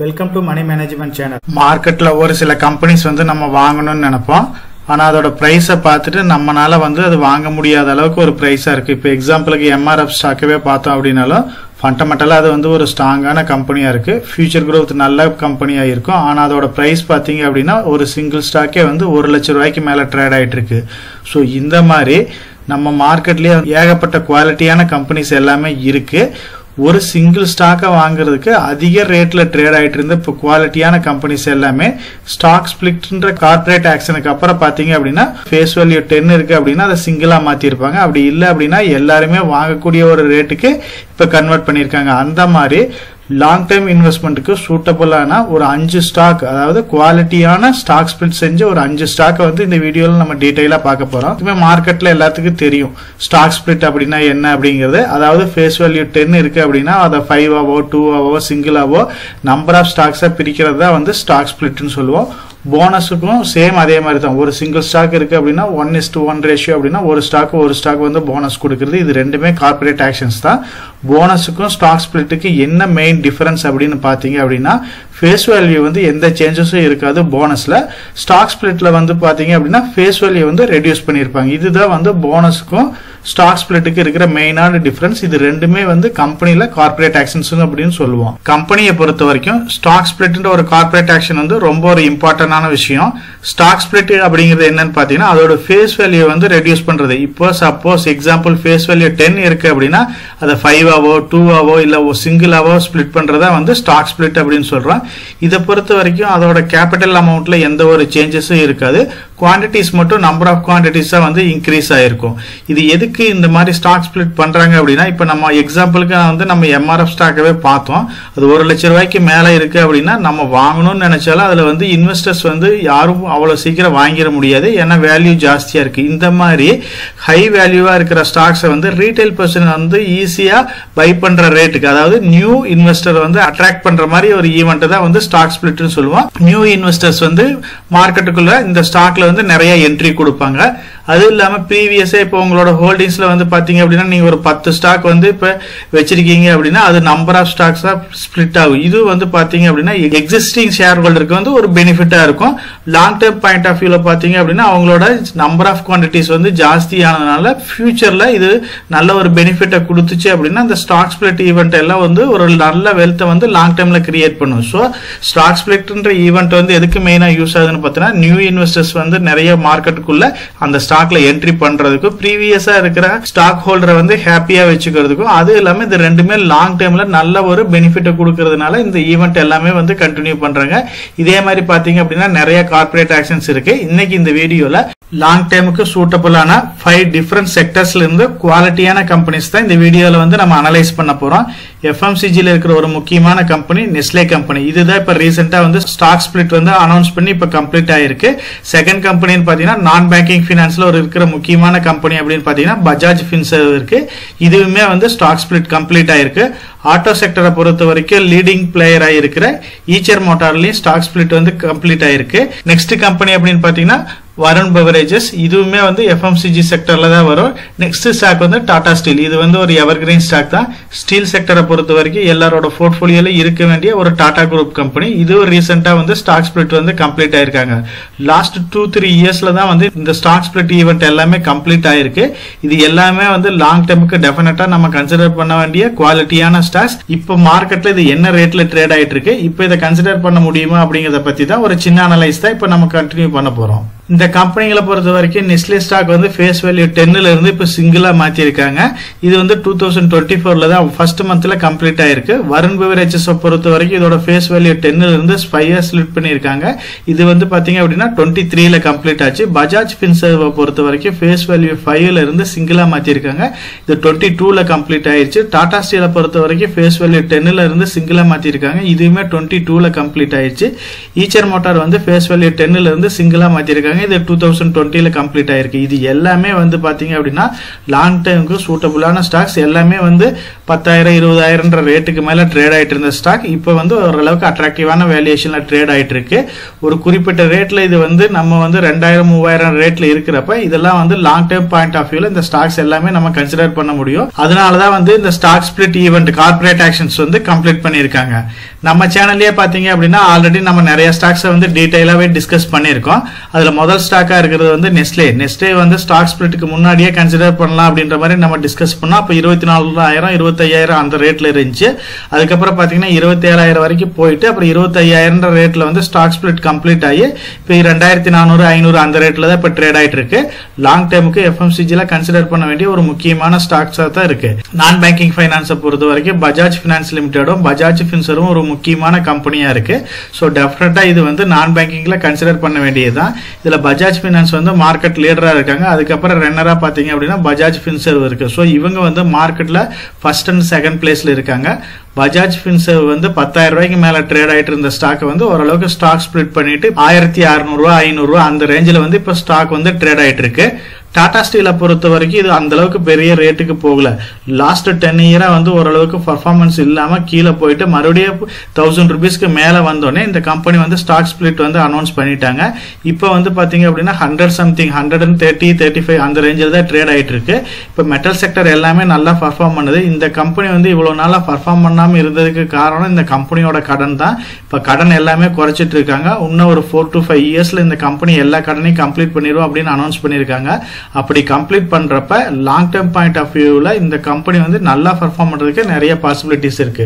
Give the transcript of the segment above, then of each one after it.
Welcome to money management channel. மார்க்கெட்ல ஒரு சில கம்பெனிஸ் வந்து நம்ம வாங்கணும்னு நினைப்போம். ஆனா அதோட பிரைஸை பார்த்துட்டு நம்மளால வந்து அது வாங்க முடியாத அளவுக்கு ஒரு பிரைஸா இருக்கு. இப்போ எக்ஸாம்பிளுக்கு எம்ஆர்எஃப் ஸ்டாக்கவே பார்த்தோம் அப்படின்னாலும் ஃபண்டமெண்டலா அது வந்து ஒரு ஸ்ட்ராங்கான கம்பெனியா இருக்கு. ஃபியூச்சர் growth நல்ல கம்பெனியா இருக்கும். ஆனா அதோட பிரைஸ் பாத்தீங்க அப்படின்னா ஒரு சிங்கிள் ஸ்டாக்கே வந்து 1 லட்சம் ரூபாய்க்கு மேல ட்ரேட் ஆயிட்டு இருக்கு. ஸோ இந்த மாதிரி நம்ம மார்க்கெட்லயே ஏகப்பட்ட குவாலிட்டியான கம்பெனிஸ் எல்லாமே இருக்கு. ஒரு சிங்கிள் ஸ்டாக்கை வாங்குறதுக்கு அதிக ரேட்ல ட்ரேட் ஆயிட்டு இருந்த இப்போ குவாலிட்டியான கம்பெனிஸ் எல்லாமே ஸ்டாக் ஸ்பிளிட்ன்ற கார்பரேட் ஆக்ஷனுக்கு அப்புறம் பாத்தீங்க அப்படின்னா ஃபேஸ் வேல்யூ 10 இருக்கு அப்படின்னா அதை சிங்கிளா மாத்திருப்பாங்க. அப்படி இல்லை அப்படின்னா எல்லாருமே வாங்கக்கூடிய ஒரு ரேட்டுக்கு இப்ப கன்வெர்ட் பண்ணிருக்காங்க. அந்த மாதிரி லாங் டைம் இன்வெஸ்ட்மெண்ட்டுக்கு சூட்டபிளான ஒரு 5 ஸ்டாக், அதாவது குவாலிட்டியான ஸ்டாக் ஸ்பிளிட் செஞ்ச ஒரு 5 ஸ்டாக்கை வந்து இந்த வீடியோல நம்ம டீடைலா பார்க்க போறோம். இதுமே மார்க்கெட்ல எல்லாத்துக்கும் தெரியும் ஸ்டாக் ஸ்பிளிட் அப்படின்னா என்ன அப்படிங்கிறது. அதாவது ஃபேஸ் வேல்யூ 10 இருக்கு அப்படின்னா அதை 5 ஆவோ 2 ஆவோ சிங்கிள் ஆவோ நம்பர் ஆஃப் ஸ்டாக்ஸா பிரிக்கிறது தான் வந்து ஸ்டாக் ஸ்பிளிட்னு சொல்லுவோம். போனஸுக்கும் சேம் அதே மாதிரி தான். ஒரு சிங்கிள் ஸ்டாக் இருக்கு அப்படின்னா 1:1 ரேஷியோ அப்படின்னா ஒரு ஸ்டாக் வந்து போனஸ் கொடுக்கிறது. இது ரெண்டுமே கார்பரேட் ஆக்ஷன்ஸ் தான். போனஸுக்கும் ஸ்டாக் ஸ்பிளிட்டுக்கு என்ன மெயின் டிஃபரன்ஸ் அப்படின்னு பாத்தீங்க அப்படின்னா ஃபேஸ் வேல்யூ வந்து எந்த சேஞ்சஸும் இருக்காது போனஸ்ல. ஸ்டாக் ஸ்பிளிட்ல வந்து பாத்தீங்க அப்படின்னா ஃபேஸ் வேல்யூ வந்து ரெடியூஸ் பண்ணிருப்பாங்க. இதுதான் வந்து போனஸுக்கும் ஸ்டாக் ஸ்பிளிட்டுக்கு இருக்கிற மெயினான டிஃபரன்ஸ். இது ரெண்டுமே வந்து கம்பெனில கார்பரேட் ஆக்ஷன்ஸ் அப்படின்னு சொல்லுவோம். கம்பெனியை பொறுத்த வரைக்கும் ஸ்டாக் ஸ்பிளிட்ன்ற ஒரு கார்பரேட் ஆக்ஷன் வந்து ரொம்ப ஒரு இம்பார்ட்டன்டான விஷயம். ஸ்டாக் ஸ்பிளிட் அப்படிங்கிறது என்னன்னு பாத்தீங்கன்னா அதோட ஃபேஸ் வேல்யூ வந்து ரெடியூஸ் பண்றது. இப்போ சப்போஸ் எக்ஸாம்பிள் ஃபேஸ் வேல்யூ 10 இருக்கு அப்படின்னா அதை 5 ஆவோ 2 ஆவோ இல்ல சிங்கிள் ஆவோ ஸ்பிளிட் பண்றதா வந்து ஸ்டாக் ஸ்பிளிட் அப்படின்னு சொல்றோம். இதை பொறுத்த வரைக்கும் அதோட கேபிட்டல் அமௌண்ட்ல எந்த ஒரு சேஞ்சஸும் இருக்காது. குவான்டிட்டிஸ் மட்டும் நம்பர் ஆஃப் குவான்டிட்டிஸா வந்து இன்க்ரீஸ் ஆயிருக்கும். இது எதுக்கு இந்த மாதிரி ஸ்டாக் ஸ்பிளிட் பண்றாங்க அப்படின்னா இப்ப நம்ம எக்ஸாம்பிளுக்கு வந்து நம்ம எம்ஆர்எஃப் ஸ்டாக்கவே பார்த்தோம். அது 1 லட்சம் ரூபாய்க்கு மேல இருக்கு அப்படின்னா நம்ம வாங்கணும்னு நினைச்சாலும் அதுல வந்து இன்வெஸ்டர்ஸ் வந்து யாரும் அவ்வளவு சீக்கிரம் வாங்கிட முடியாது. ஏன்னா வேல்யூ ஜாஸ்தியா இருக்கு. இந்த மாதிரி ஹை வேல்யூவா இருக்கிற ஸ்டாக்ஸை வந்து ரீட்டைல் பர்சன் வந்து ஈஸியா பை பண்ற ரேட்டுக்கு, அதாவது நியூ இன்வெஸ்டர் வந்து அட்ராக்ட் பண்ற மாதிரி ஒரு ஈவெண்ட் தான் வந்து ஸ்டாக் ஸ்பிளிட்னு சொல்லுவோம். நியூ இன்வெஸ்டர்ஸ் வந்து மார்க்கெட்டுக்குள்ள இந்த ஸ்டாக்ல வந்து நிறைய என்ட்ரி கொடுப்பாங்க. அது இல்லாம ப்ரீவியஸா இப்போ உங்களோட ஹோல்டிங்ஸ்ல வந்து பாத்தீங்க அப்படின்னா நீங்க ஒரு 10 ஸ்டாக் வந்து இப்ப வச்சிருக்கீங்க அப்படின்னா அது நம்பர் ஆஃப் ஸ்டாக்ஸா ஸ்பிளிட் ஆகும். இது வந்து பாத்தீங்க அப்படின்னா எக்ஸிஸ்டிங் ஷேர் ஹோல்டருக்கு வந்து ஒரு பெனிஃபிட்டா இருக்கும். லாங் டேர்ம் பாயிண்ட் ஆஃப் வியூல பாத்தீங்க அப்படின்னா அவங்களோட நம்பர் ஆஃப் குவான்டிட்டிஸ் வந்து ஜாஸ்தி ஆனதுனால ஃபியூச்சர்ல இது நல்ல ஒரு பெனிஃபிட்டை கொடுத்துச்சு அப்படின்னா அந்த ஸ்டாக் ஸ்பிளிட் ஈவெண்ட் எல்லாம் வந்து ஒரு நல்ல வெல்த்தை வந்து லாங் டேர்ம்ல கிரியேட் பண்ணும். ஸோ ஸ்டாக் ஸ்பிளிட்ன்ற ஈவெண்ட் வந்து எதுக்கு மெயினா யூஸ் ஆகுதுன்னு பார்த்தீங்கன்னா நியூ இன்வெஸ்டர்ஸ் வந்து நிறைய மார்க்கெட்டுக்குள்ள அந்த ஸ்டாக்ல என்ட்ரி பண்றதுக்கும் ப்ரீவியஸா இருக்கிற ஸ்டாக் ஹோல்டரை வந்து ஹாப்பியா வச்சுக்கிறதுக்கும், அது இல்லாம இது ரெண்டுமே லாங் டைம்ல நல்ல ஒரு பெனிஃபிட் கொடுக்கறதுனால இந்த ஈவெண்ட் எல்லாமே வந்து கண்டினியூ பண்றாங்க. இதே மாதிரி பாத்தீங்க அப்படின்னா நிறைய கார்பரேட் ஆக்ஷன்ஸ் இருக்கு. இன்னைக்கு இந்த வீடியோல லாங் டைமுக்கு சூட்டபிளான 5 டிஃபரெண்ட் செக்டர்ஸ்ல இருந்து குவாலிட்டியான கம்பெனிஸ் தான் இந்த வீடியோல வந்து நம்ம அனலைஸ் பண்ண போறோம். எஃப்எம்சிஜில இருக்கிற ஒரு முக்கியமான கம்பெனி நெஸ்லே கம்பெனி. இதுதான் இப்ப ரீசெண்டா வந்து ஸ்டாக் ஸ்பிளிட் வந்து அனௌன்ஸ் பண்ணி இப்ப கம்ப்ளீட் ஆயிருக்கு. செகண்ட் கம்பெனின்னு பாத்தீங்கன்னா நான் பேங்கிங் பினான்ஸ்ல ஒரு இருக்கிற முக்கியமான கம்பெனி அப்படின்னு பாத்தீங்கன்னா பஜாஜ் ஃபின்சர்வ் இருக்கு. இதுவுமே வந்து ஸ்டாக் ஸ்பிளிட் கம்ப்ளீட் ஆயிருக்கு. ஆட்டோ செக்டரை பொறுத்த வரைக்கும் லீடிங் பிளேயர் ஆயிருக்கிற ஈச்சர் மோட்டார்லயும் ஸ்டாக் ஸ்பிளிட் வந்து கம்ப்ளீட் ஆயிருக்கு. நெக்ஸ்ட் கம்பெனி அப்படின்னு பாத்தீங்கன்னா வருண் பெவரேஜஸ். இதுவுமே வந்து எஃப்எம்சிஜி செக்டர்ல தான் வரும். நெக்ஸ்ட் ஸ்டாக் வந்து டாடா ஸ்டீல். இது வந்து ஒரு எவர்கிரீன் ஸ்டாக் தான். ஸ்டீல் செக்டரை பொறுத்த வரைக்கும் எல்லாரோட போர்ட்போலியோல இருக்க வேண்டிய ஒரு டாடா குரூப் கம்பெனி. இது ரீசெண்டா வந்து ஸ்டாக் ஸ்பிளிட் வந்து கம்ப்ளீட் ஆயிருக்காங்க. லாஸ்ட் 2-3 இயர்ஸ்ல தான் வந்து இந்த ஸ்டாக் ஸ்பிளிட் ஈவெண்ட் எல்லாமே கம்ப்ளீட் ஆயிருக்கு. இது எல்லாமே வந்து லாங் டேர்முக்கு டெஃபினட்டா நம்ம கன்சிடர் பண்ண வேண்டிய குவாலிட்டியான ஸ்டாக்ஸ். இப்ப மார்க்கெட்ல இது என்ன ரேட்ல ட்ரேட் ஆயிட்டு இருக்கு, இப்ப இதை கன்சிடர் பண்ண முடியுமா அப்படிங்கறத பத்தி தான் ஒரு சின்ன அனலைஸ் தான் இப்ப நம்ம கண்டினியூ பண்ண போறோம். இந்த கம்பெனிகளை பொறுத்த வரைக்கும் நெஸ்லே ஸ்டாக் வந்து ஃபேஸ் வேல்யூ 10ல இருந்து இப்ப சிங்கிளா மாத்திருக்காங்க. இது வந்து 2024ல தான் ஃபர்ஸ்ட் மந்த்ல கம்ப்ளீட் ஆயிருக்கு. வருண் பெவரேஜஸ் பொறுத்த வரைக்கும் இதோட ஃபேஸ் வேல்யூ 10ல இருந்து 5 இயர்ஸ் ஸ்பிளிட் பண்ணிருக்காங்க. இது வந்து பாத்தீங்க அப்படின்னா 23ல கம்ப்ளீட் ஆச்சு. பஜாஜ் ஃபின்சர்வ் பொறுத்த வரைக்கும் ஃபேஸ் வேல்யூ 5ல இருந்து சிங்கிளா மாத்திருக்காங்க. இது 22ல கம்ப்ளீட் ஆயிருச்சு. டாடா ஸ்டீலை பொறுத்த வரைக்கும் ஃபேஸ் வேல்யூ 10ல இருந்து சிங்கிளா மாத்திருக்காங்க. இதுவுமே 22ல கம்ப்ளீட் ஆயிருச்சு. ஈச்சர் மோட்டார் வந்து ஃபேஸ் வேல்யூ 10ல இருந்து சிங்கிளா மாத்திருக்காங்க. பண்ணிருக்காங்க. இது 2020ல கம்ப்ளீட் ஆயிருக்கு. இது எல்லாமே வந்து பாத்தீங்க அப்படின்னா லாங் டைமுக்கு சூட்டபிளான ஸ்டாக்ஸ். எல்லாமே வந்து 10,000 20,000 ரேட்டுக்கு மேல ட்ரேட் ஆயிட்டு இருந்த ஸ்டாக் இப்ப வந்து ஓரளவுக்கு அட்ராக்டிவான வேல்யூஷன்ல ட்ரேட் ஆயிட்டு இருக்கு. ஒரு குறிப்பிட்ட ரேட்ல இது வந்து நம்ம வந்து 2000 3000 ரேட்ல இருக்கிறப்ப இதெல்லாம் வந்து லாங் டைம் பாயிண்ட் ஆஃப் வியூல இந்த ஸ்டாக்ஸ் எல்லாமே நம்ம கன்சிடர் பண்ண முடியும். அதனாலதான் வந்து இந்த stock split event corporate actions வந்து கம்ப்ளீட் பண்ணிருக்காங்க. நம்ம சேனல்லயே பாத்தீங்க அப்படின்னா ஆல்ரெடி நம்ம நிறைய ஸ்டாக்ஸ் வந்து டீடைலாவே டிஸ்கஸ் பண்ணிருக்கோம். அதுல முதல் ஸ்டாக்கா இருக்கிறது வந்து நெஸ்லே வந்து ஸ்டாக் ஸ்பிளிட்டுக்கு முன்னாடியே கன்சிடர் பண்ணலாம் அப்படின்ற மாதிரி நம்ம டிஸ்கஸ் பண்ணோம். அப்ப 24,000 25,000 அந்த ரேட்ல இருந்துச்சு. அதுக்கப்புறம் பாத்தீங்கன்னா 27,000 வரைக்கும் போயிட்டு அப்புறம் 25,000 ரேட்ல வந்து ஸ்டாக் ஸ்பிளிட் கம்ப்ளீட் ஆகி இப்ப 2,400 500 அந்த ரேட்ல தான் இப்ப ட்ரேட் ஆயிட்டு இருக்கு. லாங் டைமுக்கு எஃப்எம்சிஜில கன்சிடர் பண்ண வேண்டிய ஒரு முக்கியமான ஸ்டாக்ஸா தான் இருக்கு. நான் பேங்கிங் ஃபைனான்ஸை பொறுத்த வரைக்கும் பஜாஜ் பினான்ஸ் லிமிடெடும் பஜாஜ் ஃபின்சரும் ஒரு முக்கியமான கம்பெனியா இருக்கு. ஸோ டெஃபினட்டா இது வந்து நான் பேங்கிங்ல கன்சிடர் பண்ண வேண்டியதுதான். இதுல பஜாஜ் பினான்ஸ் வந்து மார்க்கெட் லீடரா இருக்காங்க. அதுக்கப்புறம் ரன்னரா பாத்தீங்க அப்படின்னா பஜாஜ் ஃபின்சர்வ் இருக்கு. ஸோ இவங்க வந்து மார்க்கெட்ல ஃபர்ஸ்ட் அண்ட் செகண்ட் பிளேஸ்ல இருக்காங்க. பஜாஜ் ஃபின்சர்வ் வந்து 10,000 ரூபாய்க்கு மேல ட்ரேட் ஆயிட்டு இருந்த ஸ்டாக் வந்து ஓரளவுக்கு ஸ்டாக் ஸ்பிளிட் பண்ணிட்டு 1,600 500 அந்த ரேஞ்சில் வந்து இப்ப ஸ்டாக் வந்து ட்ரேட் ஆயிட்டு இருக்கு. டாடா ஸ்டீலை பொறுத்த வரைக்கும் இது அந்த அளவுக்கு பெரிய ரேட்டுக்கு போகல. லாஸ்ட் 10 இயரா வந்து ஓரளவுக்கு பர்ஃபார்மன்ஸ் இல்லாம கீழே போயிட்டு மறுபடியும் 1000 ரூபீஸ்க்கு மேல வந்தோடனே இந்த கம்பெனி வந்து ஸ்டாக் ஸ்பிளிட் வந்து அனௌன்ஸ் பண்ணிட்டாங்க. இப்போ வந்து பாத்தீங்க அப்படின்னா 100 சம்திங் 130 35 அந்த ரேஞ்சில் தான் ட்ரேட் ஆயிட்டு இருக்கு. இப்போ மெட்டல் செக்டர் எல்லாமே நல்லா பர்ஃபார்ம் பண்ணுது. இந்த கம்பெனி வந்து இவ்வளவு நாளா பர்ஃபார்ம் பண்ணாம இருந்ததுக்கு காரணம் இந்த கம்பெனியோட கடன் தான். இப்ப கடன் எல்லாமே குறைச்சிட்டு இருக்காங்க. இன்னும் ஒரு 4 to 5 இயர்ஸ்ல இந்த கம்பெனி எல்லா கடனையும் கம்ப்ளீட் பண்ணிடுவோம் அப்படின்னு அனௌன்ஸ் பண்ணிருக்காங்க. அப்படி கம்ப்ளீட் பண்றப்ப லாங் டர்ம் பாயிண்ட் ஆஃப் வியூல இந்த கம்பெனி வந்து நல்லா பெர்ஃபார்ம் பண்றதுக்கு நிறைய பாசிபிலிட்டிஸ் இருக்கு.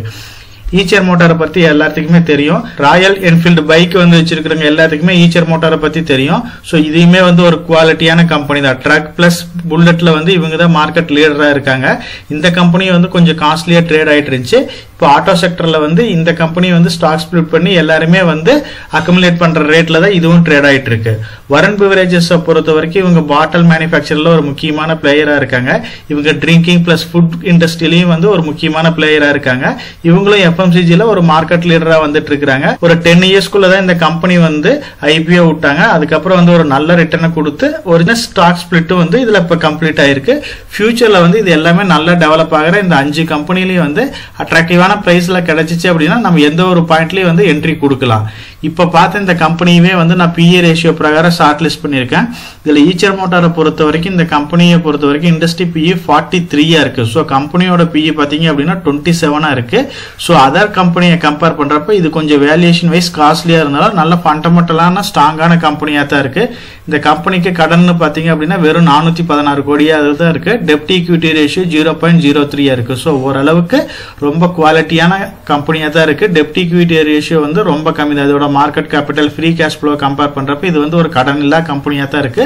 ஈச்சர் மோட்டாரை பத்தி எல்லாத்துக்குமே தெரியும். ராயல் என்ஃபீல்டு பைக் வந்து வச்சிருக்கிறவங்க எல்லாத்துக்குமே ஈச்சர் மோட்டாரை பத்தி தெரியும். சோ இதையுமே வந்து ஒரு குவாலிட்டியான கம்பெனி தான். ட்ரக் பிளஸ் புல்லட்ல வந்து இவங்க தான் மார்க்கெட் லீடரா இருக்காங்க. இந்த கம்பெனி வந்து கொஞ்சம் காஸ்ட்லியா ட்ரேட் ஆயிட்டு இருந்துச்சு. இப்போ ஆட்டோ செக்டர்ல வந்து இந்த கம்பெனி வந்து ஸ்டாக் ஸ்பிளிட் பண்ணி எல்லாருமே வந்து அக்குமுலேட் பண்ற ரேட்ல தான் இதுவும் ட்ரேட் ஆயிட்டு இருக்கு. வருண் பிவரேஜஸ் பொறுத்த வரைக்கும் இவங்க பாட்டில் மேனுஃபேக்சர்ல ஒரு முக்கியமான பிளேயரா இருக்காங்க. இவங்க ட்ரிங்கிங் பிளஸ் ஃபுட் இண்டஸ்ட்ரியிலையும் வந்து ஒரு முக்கியமான பிளேயரா இருக்காங்க. இவங்களும் எஃப்எம்சிஜில ஒரு மார்க்கெட் லீடரா வந்துட்டு இருக்காங்க. ஒரு 10 இயர்ஸ்க்குள்ள தான் இந்த கம்பெனி வந்து ஐபிஓ விட்டாங்க. அதுக்கப்புறம் வந்து ஒரு நல்ல ரிட்டர்னை கொடுத்து ஒரு ஸ்டாக் ஸ்பிளிட்டும் வந்து இதுல இப்ப கம்ப்ளீட் ஆயிருக்கு. ஃபியூச்சர்ல வந்து இது எல்லாமே நல்லா டெவலப் ஆகிற இந்த 5 கம்பெனிலையும் வந்து அட்ராக்டிவான பிரைஸ்ல கிடைச்சிச்சு அப்படின்னா நம்ம எந்த ஒரு பாயிண்ட்லயும் வந்து என்ட்ரி கொடுக்கலாம். இப்ப பார்த்த இந்த கம்பெனியுமே வந்து நான் பிஏ ரேஷியோ பிரகாரம் ஷார்ட் லிஸ்ட் பண்ணிருக்கேன். இதுல ஈச்சர் மோட்டாரை பொறுத்த வரைக்கும் இந்த கம்பெனியை பொறுத்த வரைக்கும் இண்டஸ்ட்ரி பிஇ 43 இருக்கு. சோ கம்பெனியோட பிஇ பாத்தீங்க அப்படின்னா 27 இருக்கு. சோ அதர் கம்பெனியை கம்பேர் பண்றப்ப இது கொஞ்சம் வேல்யூஷன் வைஸ் காஸ்ட்லியா இருந்தாலும் நல்ல ஃபண்டமெண்டலான ஸ்ட்ராங்கான கம்பெனியா தான் இருக்கு. இந்த கம்பெனிக்கு கடன் பாத்தீங்க அப்படின்னா வெறும் 416 கோடியா தான் இருக்கு. டெப்ட் ஈக்விட்டி ரேஷியோ 0.03 இருக்கு. சோ ஓரளவுக்கு ரொம்ப குவாலிட்டியான கம்பெனியா தான் இருக்கு. டெப்ட் ஈக்விட்டி ரேஷியோ வந்து ரொம்ப கம்மி தான். இதோட market capital free cash flow compare பண்றப்ப இது வந்து ஒரு கடன் இல்லா கம்பெனியா தான் இருக்கு.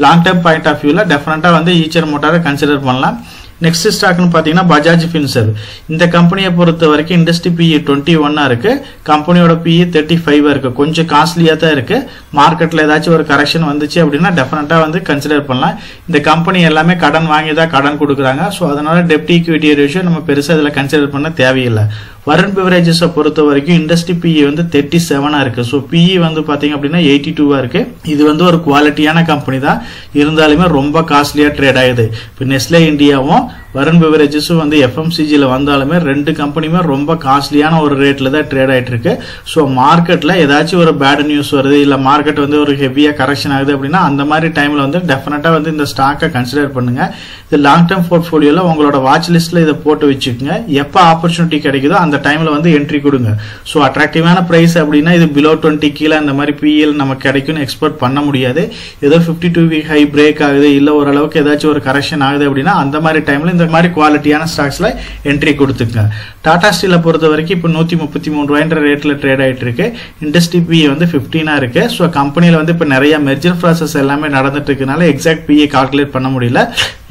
லாங் டர்ம் பாயிண்ட் ஆஃப் வியூல டெஃபினட்டா வந்து ஈச்சர் மோட்டாரை கன்சிடர் பண்ணலாம். நெக்ஸ்ட் ஸ்டாக்னு பாத்தீங்கன்னா பஜாஜ் ஃபின்சர்வ். இந்த கம்பெனியை பொறுத்த வரைக்கும் இண்டஸ்ட்ரி பிஇ 21 இருக்கு. கம்பெனியோட பிஇ 35 இருக்கு. கொஞ்சம் காஸ்ட்லியா தான் இருக்கு. மார்க்கெட்ல ஏதாச்சும் ஒரு கரெக்ஷன் வந்துச்சு அப்படின்னா டெஃபினட்டா வந்து கன்சிடர் பண்ணலாம். இந்த கம்பெனி எல்லாமே கடன் வாங்கி தான் கடன் கொடுக்குறாங்க. ஸோ அதனால டெப்ட் ஈக்விட்டி ரேஷியோ நம்ம பெருசா இதுல கன்சிடர் பண்ண தேவையில்லை. வருண் பிவரேஜஸ் பொறுத்த வரைக்கும் இண்டஸ்ட்ரி பிஇ வந்து 37 இருக்கு. ஸோ பிஇ வந்து பாத்தீங்க அப்படின்னா 82 இருக்கு. இது வந்து ஒரு குவாலிட்டியான கம்பெனி தான். இருந்தாலுமே ரொம்ப காஸ்ட்லியா ட்ரேட் ஆகுது. இப்போ நெஸ்லே இந்தியாவும் வருண் பிவரேஜஸும் வந்து எஃப்எம்சிஜில வந்தாலுமே ரெண்டு கம்பெனியுமே ரொம்ப காஸ்ட்லியான ஒரு ரேட்ல தான் ட்ரேட் ஆயிட்டு இருக்கு. ஸோ மார்க்கெட்ல ஏதாச்சும் ஒரு பேட் நியூஸ் வருது, இல்ல மார்க்கெட் வந்து ஒரு ஹெவியா கரெக்ஷன் ஆகுது அப்படின்னா அந்த மாதிரி டைம்ல வந்து டெஃபினட்டா வந்து இந்த ஸ்டாக்கை கன்சிடர் பண்ணுங்க. இது லாங் டர்ம் போர்ட்ஃபோலியோல உங்களோட வாட்ச் லிஸ்ட்ல இதை போட்டு வச்சுக்கோங்க. எப்ப ஆப்பர்ச்சுனிட்டி கிடைக்குதோ அந்த டைம்ல வந்து என்ட்ரி கொடுங்க. ஸோ அட்ராக்டிவான பிரைஸ் அப்படின்னா இது பிலோ 20 கீழே அந்த மாதிரி பிஎல் நமக்கு கிடைக்கும்னு எக்ஸ்பெக்ட் பண்ண முடியாது. ஏதோ 52 வீக் ஹை பிரேக் ஆகுது, இல்ல ஓரளவுக்கு ஏதாச்சும் ஒரு கரெக்ஷன் ஆகுது அப்படின்னா அந்த மாதிரி டைம்ல இந்த மாதிரி குவாலிட்டியான ஸ்டாக்ஸ்ல என்ட்ரி கொடுத்துங்க. டாடா ஸ்டீலை பொறுத்த வரைக்கும் இப்போ 133 ரூபாய்ன்ற ரேட்ல ட்ரேட் ஆயிட்டு இருக்கு. இண்டஸ்ட்ரி பிஇ வந்து 15 இருக்கு. ஸோ கம்பெனில வந்து இப்போ நிறைய மெர்ஜர் ப்ராசஸ் எல்லாமே நடந்துட்டு இருக்கனால எக்ஸாக்ட் பிஇ கால்குலேட் பண்ண முடியல.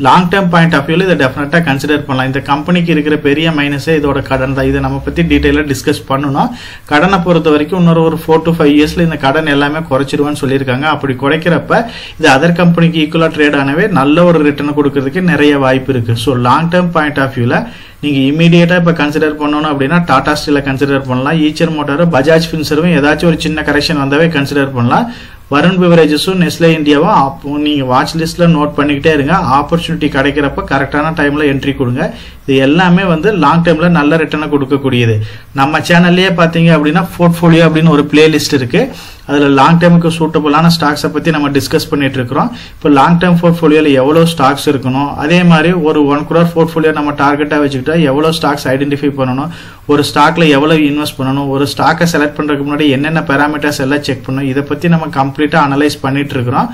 லாங் டர்ம் பாயிண்ட் ஆஃப் வியூல இதை டெஃபினட்டா கன்சிடர் பண்ணலாம். இந்த கம்பெனிக்கு இருக்கிற பெரிய மைனஸே இதோட கடன் தான். இதை நம்ம பத்தி டீடைலா டிஸ்கஸ் பண்ணணும். கடனை பொறுத்த வரைக்கும் இன்னொரு 4 to 5 இயர்ஸ்ல இந்த கடன் எல்லாமே குறைச்சிருவான்னு சொல்லியிருக்காங்க. அப்படி குறைக்கிறப்ப இது அதர் கம்பெனிக்கு ஈக்குவலா ட்ரேட் ஆனவே நல்ல ஒரு ரிட்டர்ன் கொடுக்கறதுக்கு நிறைய வாய்ப்பு இருக்கு. So long term point of வியூல நீங்க இமீடியட்டா இப்ப கன்சிடர் பண்ணணும் அப்படின்னா டாடா ஸ்டீல கன்சிடர் பண்ணலாம். ஈச்சர் மோட்டார், பஜாஜ் ஃபின்சர்வும் ஏதாச்சும் ஒரு சின்ன கரெக்ஷன் வந்தாவே கன்சிடர் பண்ணலாம். வருண் பிவரேஜஸும் நெஸ்லே இந்தியாவும் அப்போ நீங்க வாட்ச் லிஸ்ட்ல நோட் பண்ணிக்கிட்டே இருங்க. ஆப்பர்ச்சுனிட்டி கிடைக்கிறப்ப கரெக்டான டைம்ல என்ட்ரி கொடுங்க. இது எல்லாமே வந்து லாங் டைம்ல நல்ல ரிட்டர்னை கொடுக்கக்கூடியது. நம்ம சேனல்லயே பாத்தீங்க அப்படின்னா போர்ட்ஃபோலியோ அப்படின்னு ஒரு பிளேலிஸ்ட் இருக்கு. அதுல லாங் டைமுக்கு சூட்டபிளான ஸ்டாக்ஸை பத்தி நம்ம டிஸ்கஸ் பண்ணிட்டு இருக்கிறோம். இப்போ லாங் டைம் போர்ட்ஃபோலியோல எவ்வளவு ஸ்டாக்ஸ் இருக்கணும், அதே மாதிரி ஒரு 1 crore போர்ட்ஃபோலியோ நம்ம டார்கெட்டா வச்சுக்கிட்டா எவ்வளவு ஸ்டாக்ஸ் ஐடென்டிஃபை பண்ணணும், ஒரு ஸ்டாக்ல எவ்வளவு இன்வெஸ்ட் பண்ணணும், ஒரு ஸ்டாக்கை செலக்ட் பண்றதுக்கு முன்னாடி என்னென்ன பேராமீட்டர்ஸ் எல்லாம் செக் பண்ணணும், இதை பத்தி நம்ம கம்ப்ளீட்டா அனலைஸ் பண்ணிட்டு இருக்கிறோம்.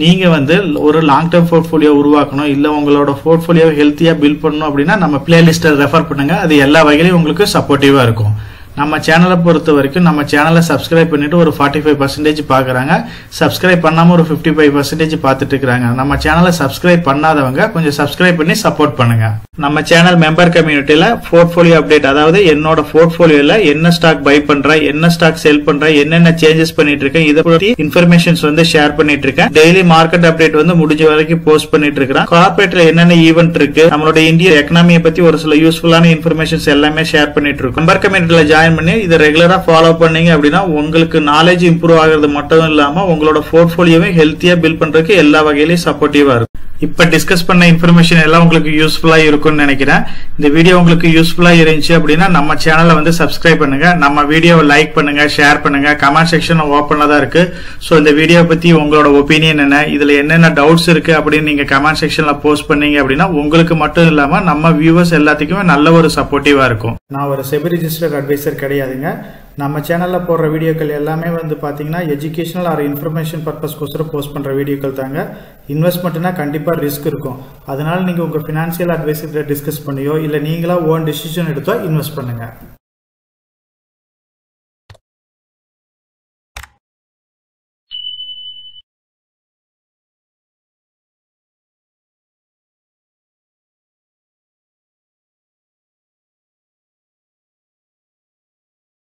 நீங்க வந்து ஒரு லாங் டைம் போர்ட்ஃபோலியோ உருவாக்கணும், இல்ல உங்களோட போர்ட்ஃபோலியோ ஹெல்த்தியா பில்ட் பண்ணணும் அப்படின்னா நம்ம பிளேலிஸ்ட்டை ரெஃபர் பண்ணுங்க. அது எல்லா வகையிலும் உங்களுக்கு சப்போர்ட்டிவா இருக்கும். நம்ம சேனலை பொறுத்த வரைக்கும் நம்ம சேனலை சப்ஸ்கிரைப் பண்ணிட்டு ஒரு 45% பாக்குறாங்க, சப்ஸ்கிரைப் பண்ணாம ஒரு 55% பார்த்துட்டு இருக்காங்க. நம்ம சேனலை சப்ஸ்கிரைப் பண்ணாதவங்க கொஞ்சம் சப்ஸ்கிரைப் பண்ணி சப்போர்ட் பண்ணுங்க. நம்ம சேனல் மெம்பர் கம்யூனிட்டியில போர்ட்ஃபோலியோ அப்டேட், அதாவது என்னோட போர்ட்ஃபோலியோல என்ன ஸ்டாக் பை பண்றேன், என்ன ஸ்டாக் செல் பண்றேன், என்னென்ன சேஞ்சஸ் பண்ணிட்டு இருக்கேன், இதை பத்தி இன்ஃபர்மேஷன்ஸ் வந்து ஷேர் பண்ணிட்டு இருக்கேன். டெய்லி மார்க்கெட் அப்டேட் வந்து முடிஞ்ச வரைக்கும் போஸ்ட் பண்ணிட்டு இருக்கேன். கார்பரேட்ல என்னென்ன ஈவென்ட் இருக்கு, நம்மளோட இந்திய எக்கனாமியை பத்தி ஒரு சில யூஸ்ஃபுல்லான இன்ஃபர்மேஷன்ஸ் எல்லாமே ஷேர் பண்ணிட்டு இருக்கோம். மெம்பர் கம்யூனிட்டியில ஜாயின் பண்ணி இதை ரெகுலரா ஃபாலோ பண்ணீங்க அப்படின்னா உங்களுக்கு நாலேஜ் இம்ப்ரூவ் ஆகிறது மட்டும் இல்லாம உங்களோட போர்ட்ஃபோலியோவை ஹெல்த்தியா பில்ட் பண்றதுக்கு எல்லா வகையிலும் சப்போர்ட்டிவா இருக்கும். இப்ப டிஸ்கஸ் பண்ண இன்ஃபர்மேஷன் எல்லாம் உங்களுக்கு யூஸ்ஃபுல்லா இருக்கும்னு நினைக்கிறேன். இந்த வீடியோ உங்களுக்கு யூஸ்ஃபுல்லா இருந்துச்சு அப்படின்னா நம்ம சேனலை வந்து சப்ஸ்கிரைப் பண்ணுங்க, நம்ம வீடியோவை லைக் பண்ணுங்க, ஷேர் பண்ணுங்க. கமெண்ட் செக்ஷன் ஓப்பன்ல தான் இருக்கு. சோ இந்த வீடியோ பத்தி உங்களோட ஒப்பீனியன் என்ன, இதுல என்னென்ன டவுட்ஸ் இருக்கு அப்படின்னு நீங்க கமெண்ட் செக்ஷன்ல போஸ்ட் பண்ணீங்க அப்படின்னா உங்களுக்கு மட்டும் இல்லாம நம்ம வியூவர்ஸ் எல்லாத்துக்குமே நல்ல ஒரு சப்போர்ட்டிவா இருக்கும். நான் ஒரு செபி ரிஜிஸ்டர்ட் அட்வைசர் கிடையாதுங்க. நம்ம சேனல்ல போடுற வீடியோக்கள் எல்லாமே வந்து பாத்தீங்கன்னா எஜுகேஷனல் ஆர் இன்ஃபர்மேஷன் பர்பஸ்க்கோசரம் போஸ்ட் பண்ற வீடியோக்கள் தாங்க. இன்வெஸ்ட்மெண்ட்னா கண்டிப்பா ரிஸ்க் இருக்கும். அதனால நீங்க உங்க பினான்சியல் அட்வைசர் டிஸ்கஸ் பண்ணியோ இல்ல நீங்களா ஓன் டிசிஷன் எடுத்தோ இன்வெஸ்ட் பண்ணுங்க.